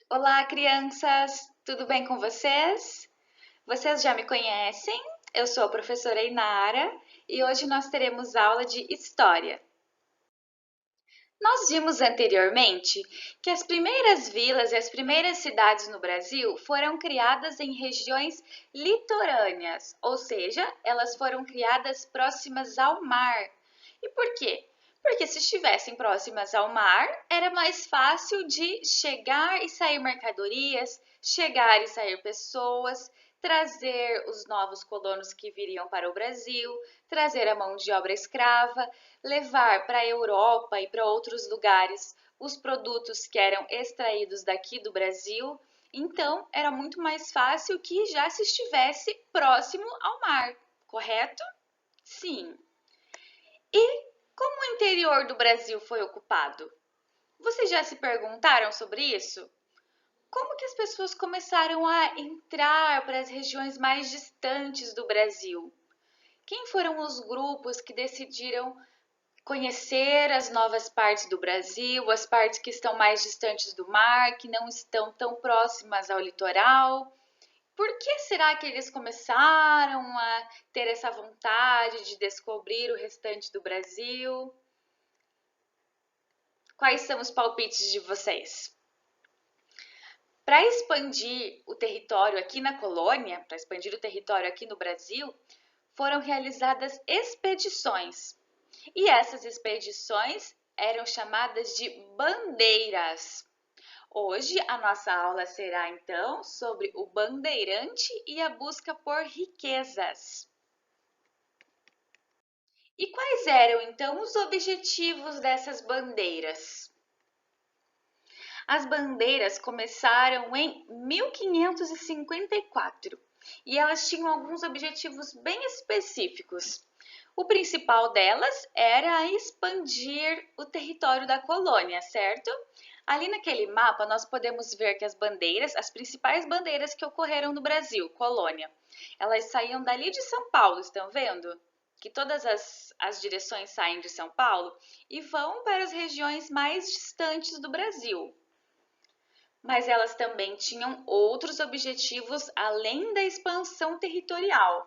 Olá, crianças! Tudo bem com vocês? Vocês já me conhecem? Eu sou a professora Inara e hoje nós teremos aula de História. Nós vimos anteriormente que as primeiras vilas e as primeiras cidades no Brasil foram criadas em regiões litorâneas, ou seja, elas foram criadas próximas ao mar. E por quê? Porque se estivessem próximas ao mar, era mais fácil de chegar e sair mercadorias, chegar e sair pessoas, trazer os novos colonos que viriam para o Brasil, trazer a mão de obra escrava, levar para a Europa e para outros lugares os produtos que eram extraídos daqui do Brasil. Então, era muito mais fácil que já se estivesse próximo ao mar, correto? Sim. E como o interior do Brasil foi ocupado? Vocês já se perguntaram sobre isso? Como que as pessoas começaram a entrar para as regiões mais distantes do Brasil? Quem foram os grupos que decidiram conhecer as novas partes do Brasil, as partes que estão mais distantes do mar, que não estão tão próximas ao litoral? Por que será que eles começaram a ter essa vontade de descobrir o restante do Brasil? Quais são os palpites de vocês? Para expandir o território aqui na colônia, para expandir o território aqui no Brasil, foram realizadas expedições. E essas expedições eram chamadas de bandeiras. Hoje a nossa aula será então sobre o bandeirante e a busca por riquezas. E quais eram então os objetivos dessas bandeiras? As bandeiras começaram em 1554 e elas tinham alguns objetivos bem específicos. O principal delas era expandir o território da colônia, certo? Ali naquele mapa nós podemos ver que as bandeiras, as principais bandeiras que ocorreram no Brasil, colônia, elas saíam dali de São Paulo, estão vendo? Que todas as direções saem de São Paulo e vão para as regiões mais distantes do Brasil. Mas elas também tinham outros objetivos além da expansão territorial,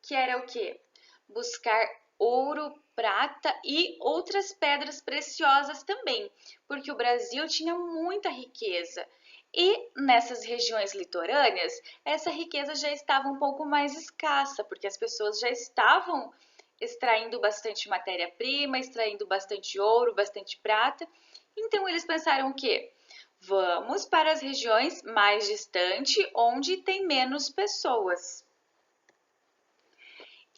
que era o quê? Buscar ouro, prata e outras pedras preciosas também, porque o Brasil tinha muita riqueza. E nessas regiões litorâneas, essa riqueza já estava um pouco mais escassa, porque as pessoas já estavam extraindo bastante matéria-prima, extraindo bastante ouro, bastante prata. Então eles pensaram o quê? Vamos para as regiões mais distantes, onde tem menos pessoas.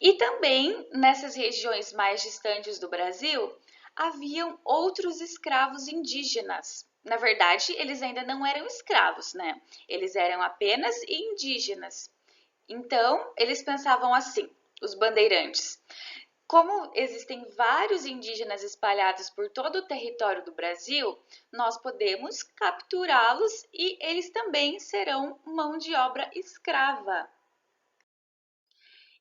E também nessas regiões mais distantes do Brasil, haviam outros escravos indígenas. Na verdade, eles ainda não eram escravos, né? Eles eram apenas indígenas. Então, eles pensavam assim, os bandeirantes: como existem vários indígenas espalhados por todo o território do Brasil, nós podemos capturá-los e eles também serão mão de obra escrava.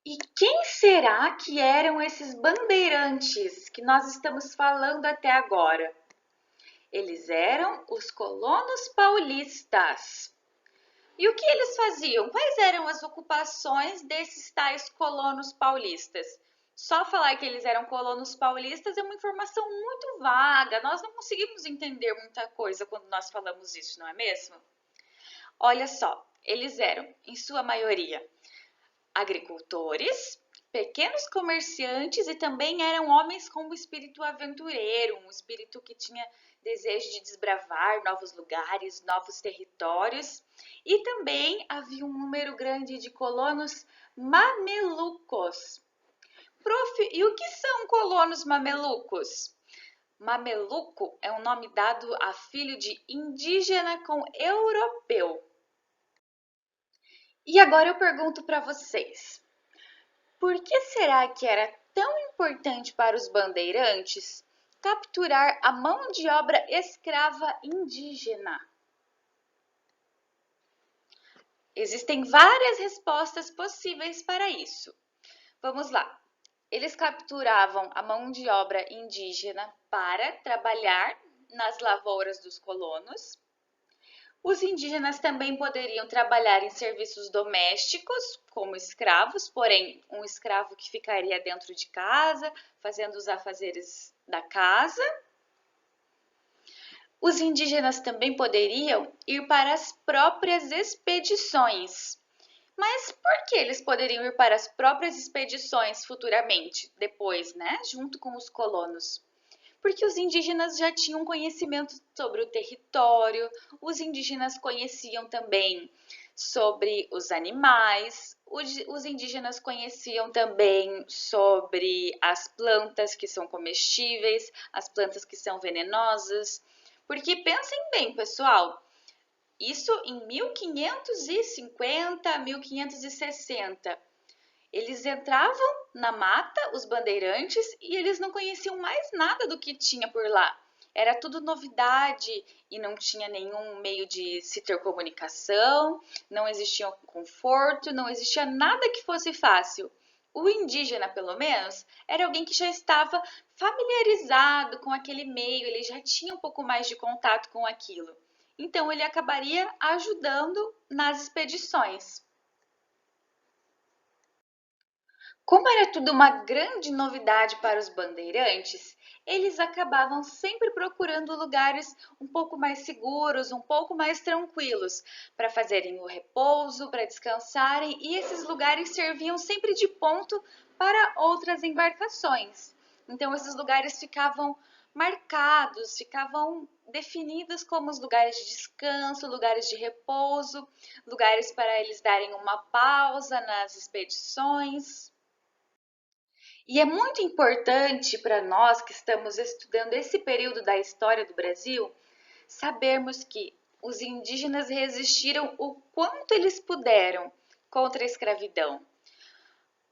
E quem será que eram esses bandeirantes que nós estamos falando até agora? Eles eram os colonos paulistas. E o que eles faziam? Quais eram as ocupações desses tais colonos paulistas? Só falar que eles eram colonos paulistas é uma informação muito vaga. Nós não conseguimos entender muita coisa quando nós falamos isso, não é mesmo? Olha só, eles eram, em sua maioria, agricultores, pequenos comerciantes e também eram homens com um espírito aventureiro, um espírito que tinha desejo de desbravar novos lugares, novos territórios. E também havia um número grande de colonos mamelucos. Prof, e o que são colonos mamelucos? Mameluco é um nome dado a filho de indígena com europeu. E agora eu pergunto para vocês: por que será que era tão importante para os bandeirantes capturar a mão de obra escrava indígena? Existem várias respostas possíveis para isso. Vamos lá. Eles capturavam a mão de obra indígena para trabalhar nas lavouras dos colonos, Os indígenas também poderiam trabalhar em serviços domésticos, como escravos, porém, um escravo que ficaria dentro de casa, fazendo os afazeres da casa. Os indígenas também poderiam ir para as próprias expedições. Mas por que eles poderiam ir para as próprias expedições futuramente, depois, né, junto com os colonos? Porque os indígenas já tinham conhecimento sobre o território, os indígenas conheciam também sobre os animais, os indígenas conheciam também sobre as plantas que são comestíveis, as plantas que são venenosas. Porque pensem bem, pessoal, isso em 1550, 1560. Eles entravam na mata, os bandeirantes, e eles não conheciam mais nada do que tinha por lá. Era tudo novidade e não tinha nenhum meio de se ter comunicação, não existia conforto, não existia nada que fosse fácil. O indígena, pelo menos, era alguém que já estava familiarizado com aquele meio, ele já tinha um pouco mais de contato com aquilo. Então, ele acabaria ajudando nas expedições. Como era tudo uma grande novidade para os bandeirantes, eles acabavam sempre procurando lugares um pouco mais seguros, um pouco mais tranquilos, para fazerem o repouso, para descansarem, e esses lugares serviam sempre de ponto para outras embarcações. Então, esses lugares ficavam marcados, ficavam definidos como os lugares de descanso, lugares de repouso, lugares para eles darem uma pausa nas expedições. E é muito importante para nós que estamos estudando esse período da história do Brasil sabermos que os indígenas resistiram o quanto eles puderam contra a escravidão.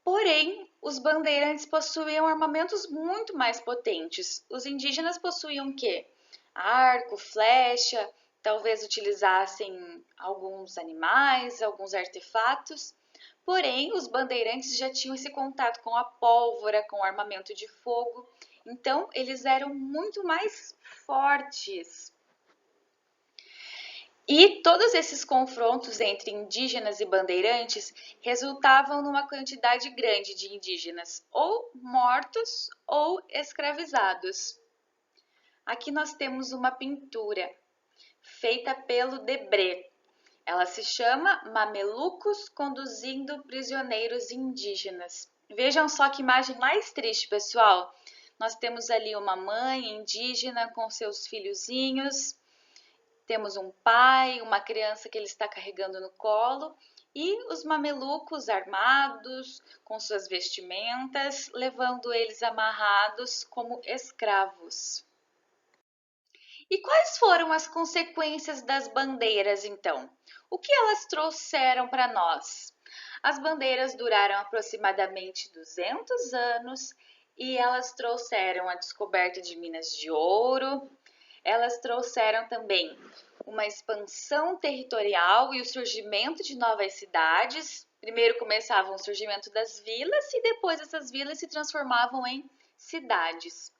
Porém, os bandeirantes possuíam armamentos muito mais potentes. Os indígenas possuíam o quê? Arco, flecha, talvez utilizassem alguns animais, alguns artefatos. Porém, os bandeirantes já tinham esse contato com a pólvora, com o armamento de fogo, então eles eram muito mais fortes. E todos esses confrontos entre indígenas e bandeirantes resultavam numa quantidade grande de indígenas ou mortos ou escravizados. Aqui nós temos uma pintura feita pelo Debré. Ela se chama Mamelucos Conduzindo Prisioneiros Indígenas. Vejam só que imagem mais triste, pessoal. Nós temos ali uma mãe indígena com seus filhozinhos, temos um pai, uma criança que ele está carregando no colo e os mamelucos armados, com suas vestimentas, levando eles amarrados como escravos. E quais foram as consequências das bandeiras, então? O que elas trouxeram para nós? As bandeiras duraram aproximadamente 200 anos e elas trouxeram a descoberta de minas de ouro, elas trouxeram também uma expansão territorial e o surgimento de novas cidades. Primeiro começava o surgimento das vilas e depois essas vilas se transformavam em cidades.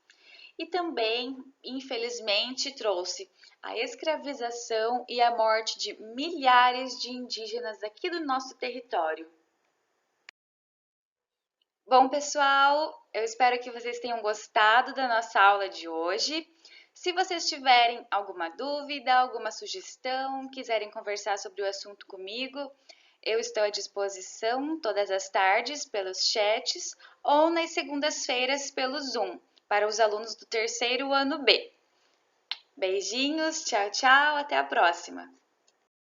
E também, infelizmente, trouxe a escravização e a morte de milhares de indígenas aqui do nosso território. Bom, pessoal, eu espero que vocês tenham gostado da nossa aula de hoje. Se vocês tiverem alguma dúvida, alguma sugestão, quiserem conversar sobre o assunto comigo, eu estou à disposição todas as tardes pelos chats ou nas segundas-feiras pelo Zoom, para os alunos do terceiro ano B. Beijinhos, tchau, tchau, até a próxima!